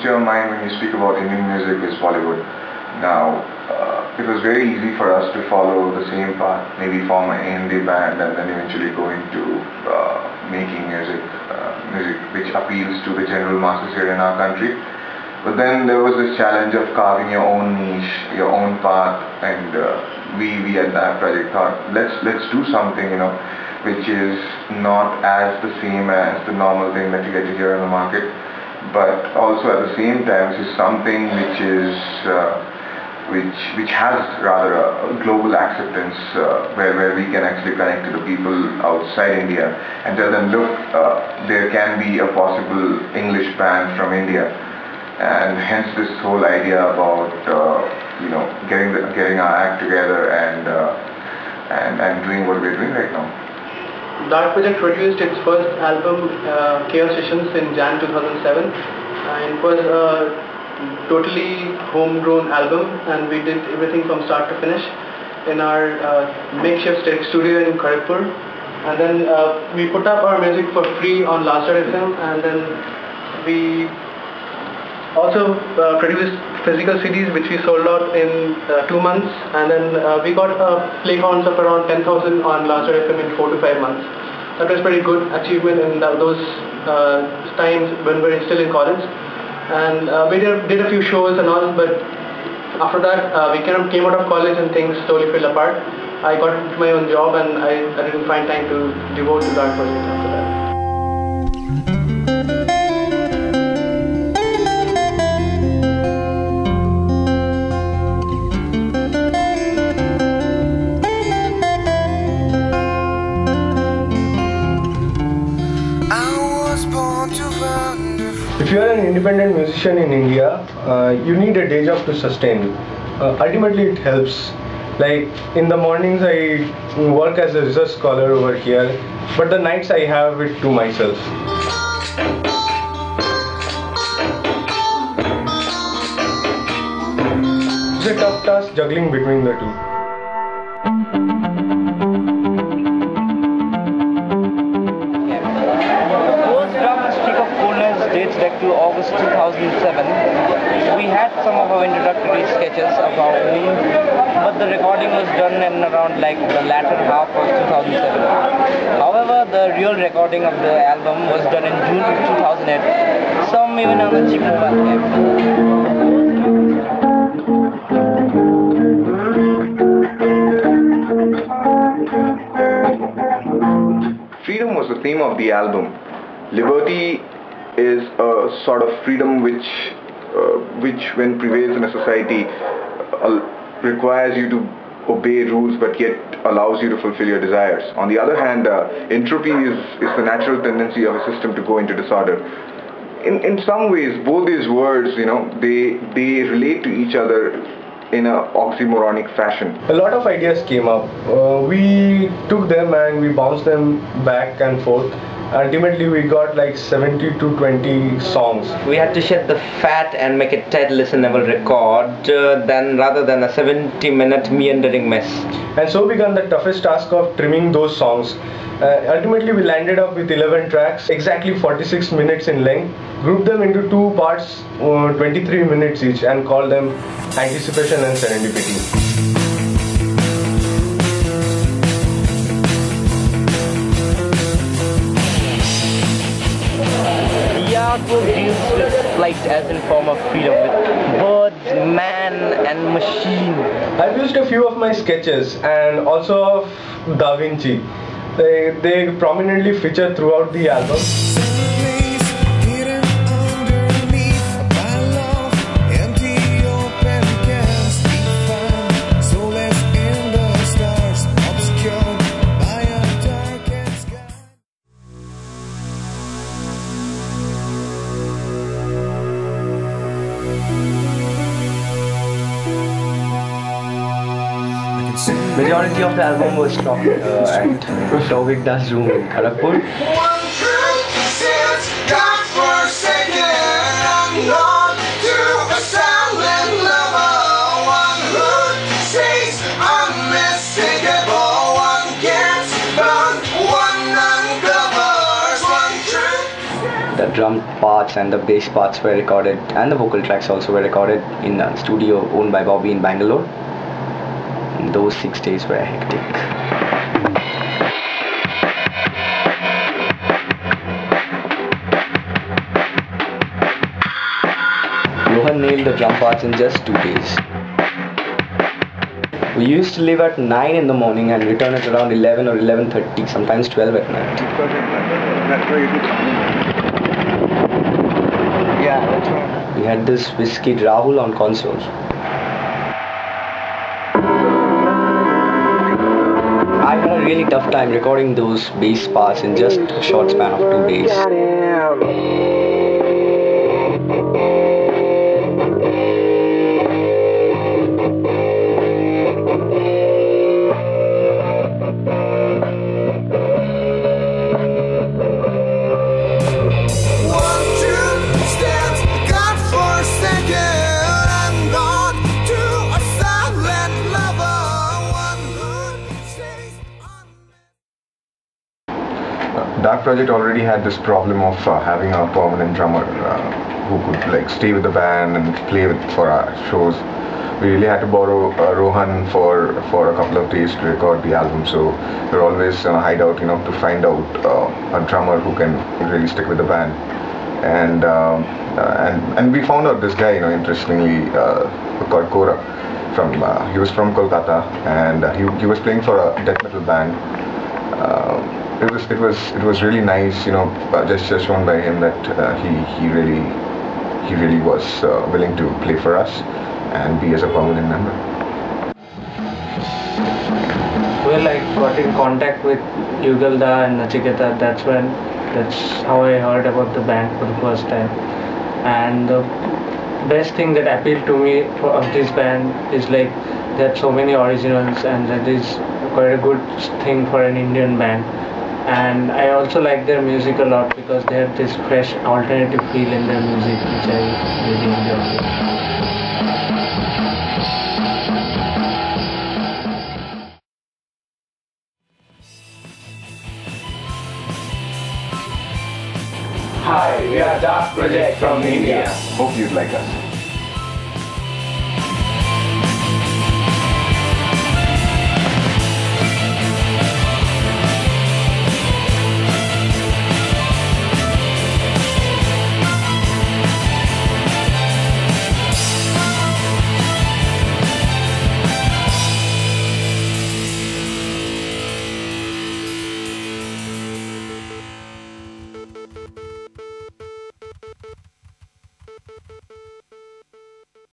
to your mind when you speak about Indian music is Bollywood. Now, it was very easy for us to follow the same path, maybe form an indie band and then eventually go into making music which appeals to the general masses here in our country. But then there was this challenge of carving your own niche, your own path, and we at that project thought, let's do something, which is not as the same as the normal thing that you get to hear in the market, but also at the same time, this is something which is which has rather a global acceptance, where we can actually connect to the people outside India and tell them, look, there can be a possible English band from India, and hence this whole idea about getting our act together and doing what we're doing right now. Dark Project produced its first album, Chaos Sessions, in Jan 2007, and it was a totally homegrown album, and we did everything from start to finish in our makeshift studio in Kharagpur. And then we put up our music for free on Laster FM, and then we also produced physical CDs which we sold out in 2 months, and then we got play counts of around 10,000 on Laster FM in 4 to 5 months. That was pretty good achievement in those times when we were still in college. And we did a few shows and all, but after that we kind of came out of college and things slowly fell apart. I got into my own job, and I didn't find time to devote to that project after that. If you are an independent musician in India, you need a day job to sustain. Ultimately, it helps. Like in the mornings, I work as a research scholar over here, but the nights I have it to myself. It's a tough task juggling between the two. Dates back to August 2007. We had some of our introductory sketches of our own, but the recording was done in around like the latter half of 2007. However, the real recording of the album was done in June 2008. Some even on a cheap mobile cam. Freedom was the theme of the album. Liberty is a sort of freedom which when prevails in a society requires you to obey rules but yet allows you to fulfill your desires. On the other hand, entropy is the natural tendency of a system to go into disorder. In some ways, both these words, they relate to each other in a oxymoronic fashion. A lot of ideas came up. We took them and we bounced them back and forth. Ultimately, we got like 70 to 20 songs. We had to shed the fat and make a tight listenable record rather than a 70-minute meandering mess. And so began the toughest task of trimming those songs. Ultimately, we landed up with 11 tracks, exactly 46 minutes in length, grouped them into 2 parts, 23 minutes each, and called them Anticipation and Serendipity. Artwork deals with flight as in form of freedom, with birds, man and machine. I've used a few of my sketches and also of Da Vinci. They prominently feature throughout the album. Majority of the album was shot at Taufik Das room in Kharagpur. That drum parts and the bass parts were recorded, and the vocal tracks also were recorded in a studio owned by Bobby in Bangalore. Those 6 days were hectic. Rohan nailed the drum parts in just 2 days. We used to leave at 9 in the morning and return at around 11 or 11:30, sometimes 12 at night. Yeah, that's right. We had this whiskey Rahul on console. I had a really tough time recording those bass parts in just a short span of 2 days. Dark Project already had this problem of having a permanent drummer who could like stay with the band and play for our shows. We really had to borrow Rohan for a couple of days to record the album, so we're always on a hideout, to find out a drummer who can really stick with the band. And we found out this guy, interestingly, called Kora. He was from Kolkata, and he was playing for a death metal band. It was really nice, just shown by him that he really was willing to play for us and be as a permanent member. Well, I got in contact with Yugalda and Nachiketa. That's how I heard about the band for the first time. And the best thing that appealed to me of this band is like there are so many originals, and that is quite a good thing for an Indian band. And I also like their music a lot because they have this fresh alternative feel in their music, which I really enjoy. Hi, we are Dark Project from India. Hope you'd like us.